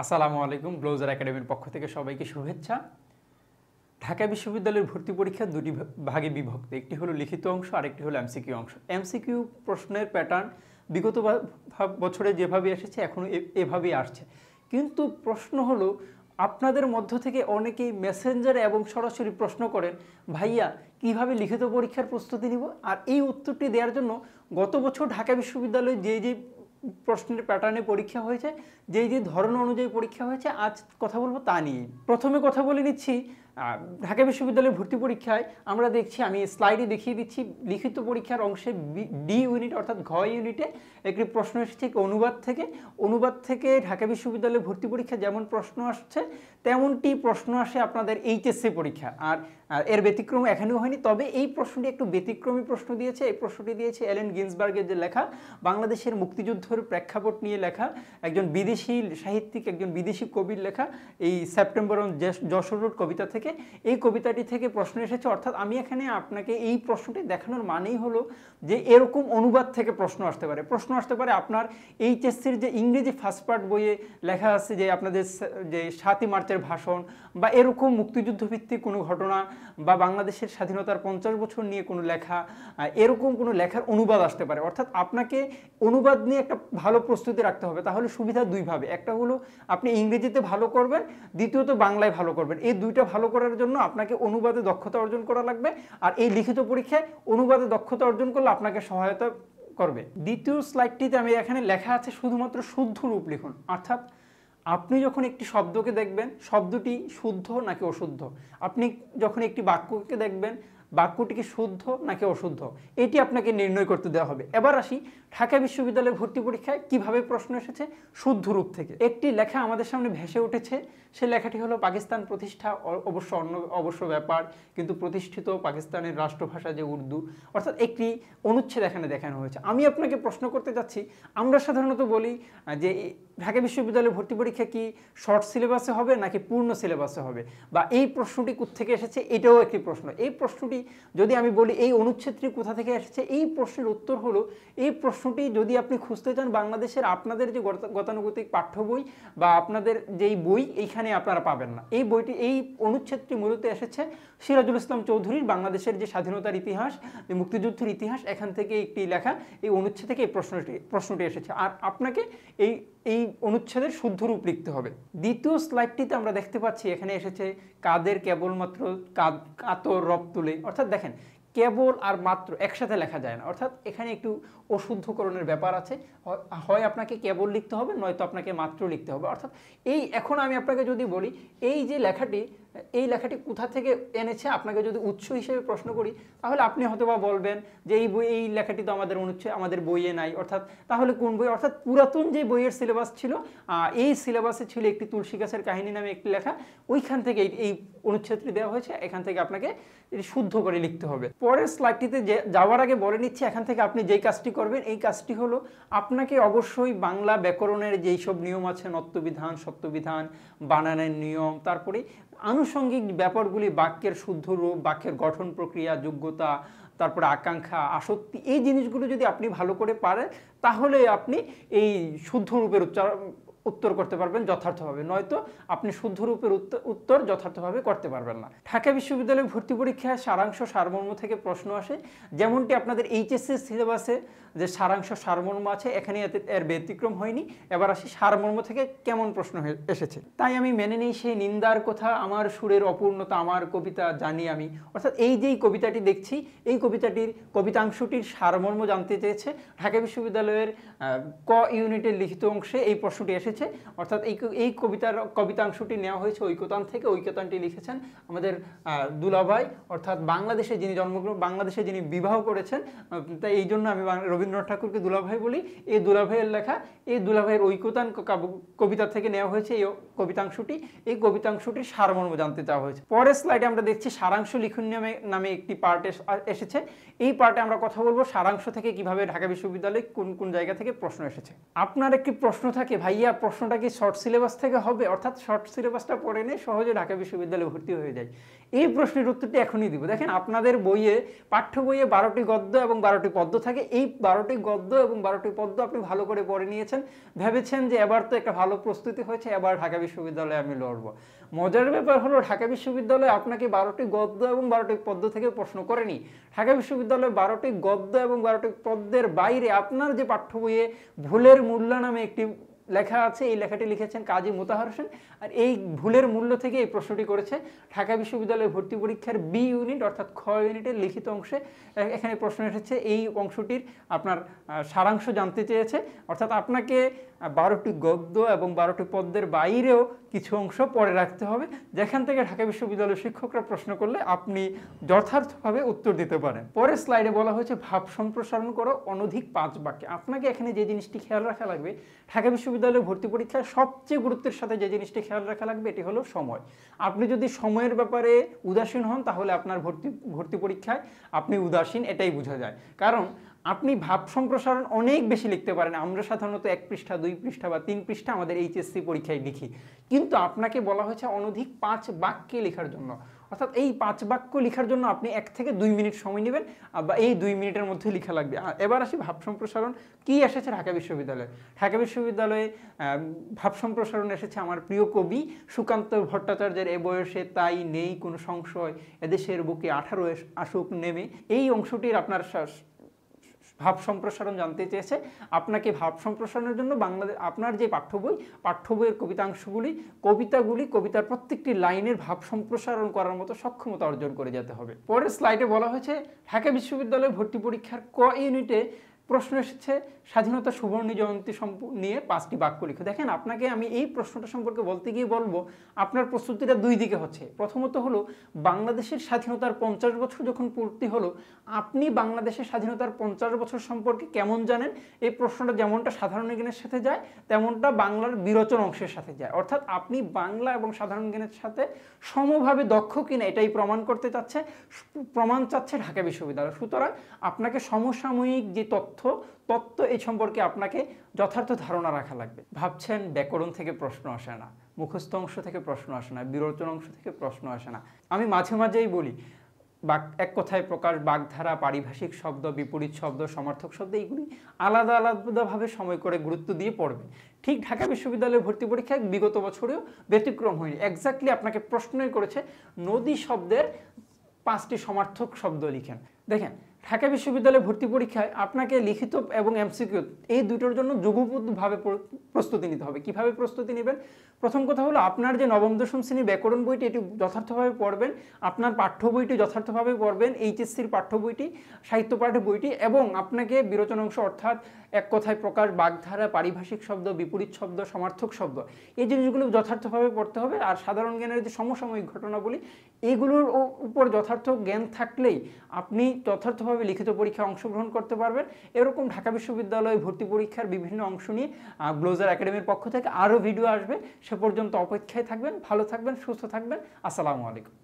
আসসালামু আলাইকুম। ব্লাউজার একাডেমির পক্ষ থেকে সবাইকে শুভেচ্ছা। ঢাকা বিশ্ববিদ্যালয়ের ভর্তি পরীক্ষা দুটি ভাগে বিভক্ত, একটি হলো লিখিত অংশ আর একটি হলো এমসিকিউ অংশ। এমসিকিউ প্রশ্নের প্যাটার্ন বিগত বছরে যেভাবে এসেছে এখনও এভাবেই আসছে, কিন্তু প্রশ্ন হলো আপনাদের মধ্য থেকে অনেকেই মেসেঞ্জারে এবং সরাসরি প্রশ্ন করেন, ভাইয়া কিভাবে লিখিত পরীক্ষার প্রস্তুতি নিব। আর এই উত্তরটি দেওয়ার জন্য গত বছর ঢাকা বিশ্ববিদ্যালয়ে যে প্রশ্নের প্যাটার্নে পরীক্ষা হয়েছে, যে ধরন অনুযায়ী পরীক্ষা হয়েছে, আজ কথা বলবো তা নিয়ে। প্রথমে কথা বলে নিচ্ছি ঢাকা বিশ্ববিদ্যালয়ের ভর্তি পরীক্ষায় আমরা দেখছি, আমি স্লাইডে দেখিয়ে দিচ্ছি, লিখিত পরীক্ষার অংশে ডি ইউনিট অর্থাৎ ঘ ইউনিটে একটি প্রশ্ন এসেছে অনুবাদ থেকে ঢাকা বিশ্ববিদ্যালয়ের ভর্তি পরীক্ষা যেমন প্রশ্ন আসছে তেমনটি প্রশ্ন আসে আপনাদের এইচএসসি পরীক্ষা। আর এর ব্যতিক্রম এখানেও হয়নি, তবে এই প্রশ্নটি একটু ব্যতিক্রমী প্রশ্ন দিয়েছে। এই প্রশ্নটি দিয়েছে এলেন গিন্সবার্গের যে লেখা, বাংলাদেশের মুক্তিযুদ্ধের প্রেক্ষাপট নিয়ে লেখা, একজন বিদেশি সাহিত্যিক, একজন বিদেশি কবির লেখা এই সেপ্টেম্বর অন যশোর রোড কবিতা থেকে। এই কবিতাটি থেকে প্রশ্ন এসেছে, অর্থাৎ আমি এখানে আপনাকে এই প্রশ্নটি দেখানোর মানেই হলো যে এরকম অনুবাদ থেকে প্রশ্ন আসতে পারে আপনার এইচএসসির যে ইংরেজি ফার্স্ট পার্ট বইয়ে লেখা আছে, যে আপনাদের যে 7ই মার্চের ভাষণ বা এরকম মুক্তিযুদ্ধ ভিত্তিক কোনো ঘটনা বা বাংলাদেশের স্বাধীনতার 50 বছর নিয়ে কোনো লেখা, এরকম কোনো লেখার অনুবাদ আসতে পারে। অর্থাৎ আপনাকে অনুবাদ নিয়ে একটা ভালো প্রস্তুতি রাখতে হবে। তাহলে সুবিধা দুইভাবে, একটা হলো আপনি ইংরেজিতে ভালো করবেন, দ্বিতীয়ত বাংলায় ভালো করবেন। এই দুইটা ভালো করার জন্য আপনাকে অনুবাদে দক্ষতা অর্জন করা লাগবে, আর এই লিখিত পরীক্ষায় অনুবাদে দক্ষতা অর্জন করলে আপনাকে সহায়তা করবে। দ্বিতীয় স্লাইডটিতে আমি এখানে লেখা আছে শুধুমাত্র শুদ্ধ রূপ লিখুন, অর্থাৎ আপনি যখন একটি শব্দকে দেখবেন শব্দটি শুদ্ধ নাকি অশুদ্ধ, আপনি যখন একটি বাক্যকে দেখবেন বাক্যটি কি শুদ্ধ নাকি অশুদ্ধ, এটি আপনাকে নির্ণয় করতে দেওয়া হবে। এবার আসি ঢাকা বিশ্ববিদ্যালয়ের ভর্তি পরীক্ষায় কিভাবে প্রশ্ন এসেছে শুদ্ধ রূপ থেকে। একটি লেখা আমাদের সামনে ভেসে উঠেছে, সে লেখাটি হলো পাকিস্তান প্রতিষ্ঠা অবশ্য ব্যাপার, কিন্তু প্রতিষ্ঠিত পাকিস্তানের রাষ্ট্রভাষা যে উর্দু, অর্থাৎ একটি অনুচ্ছেদ এখানে দেখানো হয়েছে। আমি আপনাকে প্রশ্ন করতে যাচ্ছি, আমরা সাধারণত বলি যে ঢাকা বিশ্ববিদ্যালয়ের ভর্তি পরীক্ষা কি শর্ট সিলেবাসে হবে নাকি পূর্ণ সিলেবাসে হবে, বা এই প্রশ্নটি কোত্থেকে এসেছে, এটাও একটি প্রশ্ন। এই প্রশ্নটি যদি আমি বলি এই অনুচ্ছেদটি কোথা থেকে এসেছে, এই প্রশ্নের উত্তর হলো, এই প্রশ্নটি যদি আপনি খুঁজতে চান বাংলাদেশের আপনাদের যে গতানুগতিক পাঠ্য বই বা আপনাদের যেই বই, এইখানে আপনারা পাবেন না। এই অনুচ্ছেদটি মূলত এসেছে সিরাজুল ইসলাম চৌধুরীর বাংলাদেশের যে স্বাধীনতার ইতিহাস, যে মুক্তিযুদ্ধের ইতিহাস, এখান থেকে একটি লেখা, এই অনুচ্ছেদ থেকে এই প্রশ্নটি এসেছে। আর আপনাকে এই অনুচ্ছেদের শুদ্ধ রূপ লিখতে হবে। দ্বিতীয় স্লাইডটিতে আমরা দেখতে পাচ্ছি এখানে এসেছে কাদের কেবলমাত্র কাতর রব তুলে, অর্থাৎ দেখেন কেবল আর মাত্র একসাথে লেখা যায় না, অর্থাৎ এখানে একটু অশুদ্ধকরণের ব্যাপার আছে। হয় আপনাকে কেবল লিখতে হবে, নয়তো আপনাকে মাত্র লিখতে হবে। অর্থাৎ এখন আমি আপনাকে যদি বলি এই যে এই লেখাটি কোথা থেকে এনেছে, আপনাকে যদি উৎস হিসেবে প্রশ্ন করি, তাহলে আপনি হয়তোবা বলবেন যে এই লেখাটি তো আমাদের বইয়ে নাই, অর্থাৎ তাহলে কোন বই, অর্থাৎ পুরাতন যে বইয়ের সিলেবাস ছিল, এই সিলেবাসে ছিল একটি তুলসী গাছের কাহিনী নামে একটি লেখা, ওইখান থেকে এই অনুচ্ছেদটি দেওয়া হয়েছে, এখান থেকে আপনাকে শুদ্ধ করে লিখতে হবে। পরের স্লাইডটিতে যাওয়ার আগে বলে নিচ্ছি, এখান থেকে আপনি যেই কাজটি করবেন, এই কাজটি হলো আপনাকে অবশ্যই বাংলা ব্যাকরণের যেই সব নিয়ম আছে, নত্যবিধান, সত্যবিধান, বানানের নিয়ম, তারপরে আনুষঙ্গিক ব্যাপারগুলি, বাক্যের শুদ্ধ রূপ, বাক্যের গঠন প্রক্রিয়া, যোগ্যতা, তারপরে আকাঙ্ক্ষা, আসক্তি, এই জিনিসগুলো যদি আপনি ভালো করে পারেন, তাহলে আপনি এই শুদ্ধ রূপের উত্তর করতে পারবেন যথার্থভাবে, নয়তো আপনি শুদ্ধ রূপের উত্তর যথার্থভাবে করতে পারবেন না। ঢাকা বিশ্ববিদ্যালয়ের ভর্তি পরীক্ষায় সারাংশ সারমর্ম থেকে প্রশ্ন আসে, যেমনটি আপনাদের এইচএসসি সিলেবাসে যে সারাংশ সারমর্ম আছে, এখানে এর ব্যতিক্রম হয়নি। এবার আসি সারমর্ম থেকে কেমন প্রশ্ন এসেছে। তাই আমি মেনে নিই সেই নিন্দার কথা, আমার সুরের অপূর্ণতা, আমার কবিতা জানি আমি, অর্থাৎ এই যেই কবিতাটি দেখছি, এই কবিতাংশটির সারমর্ম জানতে চেয়েছে। ঢাকা বিশ্ববিদ্যালয়ের ক ইউনিটের লিখিত অংশে এই প্রশ্নটি এসেছে, অর্থাৎ এই কবিতাংশটি নেওয়া হয়েছে ঐকতান থেকে। ঐকতানটি লিখেছেন আমাদের দুলাভাই, অর্থাৎ বাংলাদেশে যিনি বিবাহ করেছেন, তাই এই জন্য আমি রবীন্দ্রনাথ ঠাকুরকে দুলাভাই বলি। এই দুলাভাইয়ের লেখা, এই দুলাভাইয়ের ঐকতান কবিতা থেকে নেওয়া হয়েছে এই কবিতাংশটির সারমর্ম জানতে চাওয়া হয়েছে। পরের স্লাইডে আমরা দেখছি সারাংশ লিখন নামে একটি পার্ট এসেছে। এই পার্টে আমরা কথা বলবো সারাংশ থেকে কিভাবে ঢাকা বিশ্ববিদ্যালয়ে কোন কোন জায়গা থেকে প্রশ্ন এসেছে। আপনার একটি প্রশ্ন থাকে, ভাইয়া প্রশ্নটা কি শর্ট সিলেবাস থেকে হবে, অর্থাৎ শর্ট সিলেবাসটা পড়ে নিয়ে সহজে ঢাকা বিশ্ববিদ্যালয়ে ভর্তি হয়ে যায়? এই প্রশ্নের উত্তরটি এখনই দিব। দেখেন আপনাদের বইয়ে, পাঠ্য বইয়ে 12টি গদ্য এবং 12টি পদ্য থাকে। এই 12টি গদ্য এবং 12টি পদ্য আপনি ভালো করে পড়ে নিয়েছেন, ভেবেছেন যে এবার তো একটা ভালো প্রস্তুতি হয়েছে, এবার ঢাকা বিশ্ববিদ্যালয়ে আমি লড়বো। মজার ব্যাপার হলো ঢাকা বিশ্ববিদ্যালয়ে আপনাকে 12টি গদ্য এবং 12টি পদ্য থেকে প্রশ্ন করেনি। ঢাকা বিশ্ববিদ্যালয়ে 12টি গদ্য এবং 12টি পদ্যের বাইরে আপনার যে পাঠ্য বইয়ে ভুলের মূল্য নামে একটি লেখা আছে, এই লেখাটি লিখেছেন কাজী মোতাহার হোসেন, আর এই ভুলের মূল্য থেকে এই প্রশ্নটি করেছে ঢাকা বিশ্ববিদ্যালয়ের ভর্তি পরীক্ষার বি ইউনিট অর্থাৎ খ ইউনিটের লিখিত অংশে। এখানে প্রশ্ন এসেছে, এই অংশটির আপনার সারাংশ জানতে চেয়েছে, অর্থাৎ আপনাকে 12টি গদ্য এবং 12টি পদ্যের বাইরেও কিছু অংশ পড়ে রাখতে হবে, যেখান থেকে ঢাকা বিশ্ববিদ্যালয়ের শিক্ষকরা প্রশ্ন করলে আপনি যথার্থভাবে উত্তর দিতে পারেন। পরের স্লাইডে বলা হয়েছে ভাব সম্প্রসারণ করো অনধিক 5 বাক্যে। আপনাকে এখানে যে জিনিসটি খেয়াল রাখা লাগবে, ঢাকা বিশ্ববিদ্যালয়ের ভর্তি পরীক্ষায় সবচেয়ে গুরুত্বের সাথে যে জিনিসটি খেয়াল রাখা লাগবে এটি হলো সময়। আপনি যদি সময়ের ব্যাপারে উদাসীন হন তাহলে আপনার ভর্তি পরীক্ষায় আপনি উদাসীন, এটাই বোঝা যায়। কারণ আপনি ভাব সম্প্রসারণ অনেক বেশি লিখতে পারেন। আমরা সাধারণত 1 পৃষ্ঠা 2 পৃষ্ঠা বা 3 পৃষ্ঠা আমাদের এইচএসসি পরীক্ষায় লিখি, কিন্তু আপনাকে বলা হয়েছে অনধিক 5 বাক্যে লেখার জন্য। অর্থাৎ এই 5 বাক্য লেখার জন্য আপনি 1 থেকে 2 মিনিট সময় নেবেন, বা এই 2 মিনিটের মধ্যে লেখা লাগবে। এবার আসি ভাব সম্প্রসারণ কি এসেছে ঢাকা বিশ্ববিদ্যালয়ে। ঢাকা বিশ্ববিদ্যালয়ে ভাব সম্প্রসারণ এসেছে আমার প্রিয় কবি সুকান্ত ভট্টাচার্যের এ বয়সে তাই নেই কোনো সংশয়, এদেশের বুকে 18 আসুক নেমে। এই অংশটির আপনার ভাব সম্প্রসারণ জানতে চেয়েছে। আপনাকে ভাব সম্প্রসারণের জন্য আপনার যে পাঠ্য বইয়ের কবিতার প্রত্যেকটি লাইনের ভাব সম্প্রসারণ করার মতো সক্ষমতা অর্জন করে যেতে হবে। পরের স্লাইডে বলা হয়েছে ঢাকা বিশ্ববিদ্যালয়ের ভর্তি পরীক্ষার ক ইউনিটে প্রশ্ন এসেছে স্বাধীনতা সুবর্ণ জয়ন্তী নিয়ে 5টি বাক্য লিখো। দেখেন আপনাকে আমি এই প্রশ্নটা সম্পর্কে বলতে গিয়ে বলবো আপনার প্রস্তুতিটা 2 দিকে হচ্ছে। প্রথমত হলো বাংলাদেশের স্বাধীনতার 50 বছর যখন পূর্তি হলো, আপনি বাংলাদেশের স্বাধীনতার 50 বছর সম্পর্কে কেমন জানেন? এই প্রশ্নটা যেমনটা সাধারণ জ্ঞানের সাথে যায় তেমনটা বাংলার বিরোচন অংশের সাথে যায়। অর্থাৎ আপনি বাংলা এবং সাধারণ জ্ঞানের সাথে সমভাবে দক্ষ কিনা এটাই প্রমাণ চাচ্ছে ঢাকা বিশ্ববিদ্যালয়। সুতরাং আপনাকে সমসাময়িক যে তত্ত্ব এই সম্পর্কে আপনাকে যথার্থ ধারণা রাখা লাগবে। ভাবছেন ব্যাকরণ থেকে প্রশ্ন আসে না, মুখস্থ অংশ থেকে প্রশ্ন আসে না, বিরোচন অংশ থেকে প্রশ্ন আসে না। আমি মাঝে মাঝেই বলি এক কথায় প্রকাশ, বাগধারা, পারিভাষিক শব্দ, বিপরীত শব্দ, সমার্থক শব্দ, এইগুলি আলাদা আলাদাভাবে সময় করে গুরুত্ব দিয়ে পড়বেন। ঠিক ঢাকা বিশ্ববিদ্যালয়ের ভর্তি পরীক্ষায় বিগত বছরেও ব্যতিক্রম হয়নি। এক্স্যাক্টলি আপনাকে প্রশ্নই করেছে নদী শব্দের 5টি সমার্থক শব্দ লিখেন। দেখেন ঢাকা বিশ্ববিদ্যালয়ে ভর্তি পরীক্ষায় আপনাকে লিখিত এবং এমসিকিউ এই দুটোর জন্য যুগপৎভাবে প্রস্তুতি নিতে হবে। কিভাবে প্রস্তুতি নেবেন? প্রথম কথা হলো আপনার যে নবম দশম শ্রেণীর ব্যাকরণ বইটি এটি যথার্থভাবে পড়বেন, আপনার পাঠ্য বইটি যথার্থভাবে পড়বেন, এইচএসসির পাঠ্য বইটি, সাহিত্য পাঠ্য বইটি, এবং আপনাকে বিরোচন অংশ অর্থাৎ এক কথায় প্রকাশ, বাগধারা, পারিভাষিক শব্দ, বিপরীত শব্দ, সমার্থক শব্দ, এই জিনিসগুলো যথার্থভাবে পড়তে হবে। আর সাধারণ জ্ঞানের যে সমসাময়িক ঘটনাবলী, এইগুলোর উপর যথার্থ জ্ঞান থাকলেই আপনি যথার্থভাবে লিখিত পরীক্ষায় অংশগ্রহণ করতে পারবেন। এরকম ঢাকা বিশ্ববিদ্যালয়ে ভর্তি পরীক্ষার বিভিন্ন অংশ নিয়ে গ্লোজার একাডেমির পক্ষ থেকে আরও ভিডিও আসবে। সে পর্যন্ত অপেক্ষায় থাকবেন। ভালো থাকবেন, সুস্থ থাকবেন। আসসালামু আলাইকুম।